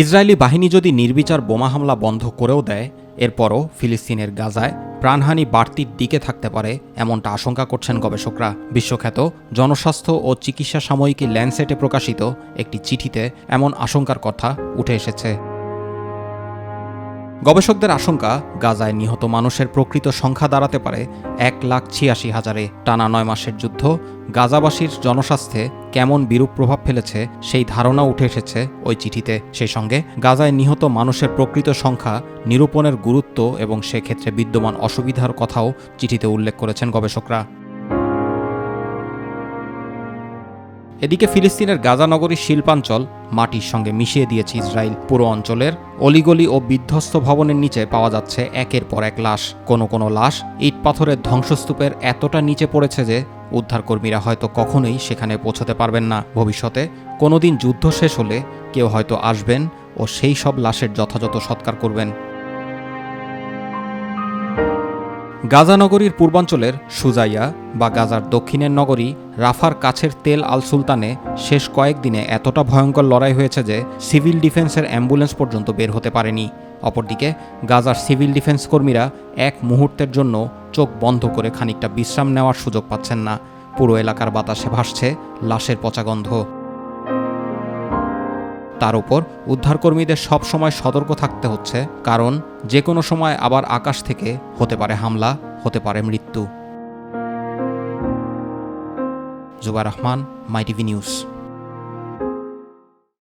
Israeli বাহিনী যদি নির্বিচার বোমা হামলা বন্ধ করেও দেয়, এরপরও ফিলিস্তিনের গাজায় প্রাণহানি বাড়তির দিকে থাকতে পারে এমনটা আশঙ্কা করছেন গবেষকরা। বিশ্বখ্যাত জনস্বাস্থ্য ও চিকিৎসা সাময়িকী ল্যান্সেটে প্রকাশিত একটি চিঠিতে এমন আশঙ্কার কথা উঠে এসেছে। গবেষকদের আশঙ্কা, গাজায় নিহত মানুষের প্রকৃত সংখ্যা দাঁড়াতে পারে 1,86,000-এ। টানা 9 মাসের যুদ্ধ গাজাবাসীর জনস্বাস্থ্যে কেমন বিরূপ প্রভাব ফেলেছে সেই ধারণা উঠে এসেছে ওই চিঠিতে। সেই সঙ্গে গাজায় নিহত মানুষের প্রকৃত সংখ্যা নিরূপণের গুরুত্ব এবং সেক্ষেত্রে বিদ্যমান অসুবিধার কথাও চিঠিতে উল্লেখ করেছেন গবেষকরা। এদিকে ফিলিস্তিনের গাজা নগরীর শিল্পাঞ্চল মাটির সঙ্গে মিশিয়ে দিয়েছে ইসরায়েল। পুরো অঞ্চলের অলিগলি ও বিধ্বস্ত ভবনের নিচে পাওয়া যাচ্ছে একের পর এক লাশ। কোনো লাশ ইট পাথরের ধ্বংসস্তূপের এতটা নিচে পড়েছে যে উদ্ধারকর্মীরা হয়তো কখনোই সেখানে পৌঁছতে পারবেন না। ভবিষ্যতে কোনোদিন যুদ্ধ শেষ হলে কেউ হয়তো আসবেন ও সেই সব লাশের যথাযথ সৎকার করবেন। গাজা নগরীর পূর্বাঞ্চলের সুজাইয়া বা গাজার দক্ষিণের নগরী রাফার কাছের তেল আল সুলতানে শেষ কয়েকদিনে এতটা ভয়ঙ্কর লড়াই হয়েছে যে সিভিল ডিফেন্সের অ্যাম্বুলেন্স পর্যন্ত বের হতে পারেনি। অপরদিকে গাজার সিভিল ডিফেন্স কর্মীরা এক মুহূর্তের জন্য চোখ বন্ধ করে খানিকটা বিশ্রাম নেওয়ার সুযোগ পাচ্ছেন না। পুরো এলাকার বাতাসে ভাসছে লাশের পচা গন্ধ। তার উপর উদ্ধারকর্মীদের সব সময় সতর্ক থাকতে হচ্ছে, কারণ যে কোনো সময় আবার আকাশ থেকে হতে পারে হামলা, হতে পারে মৃত্যু। জুবায়ের রহমান, মাই টিভি নিউজ।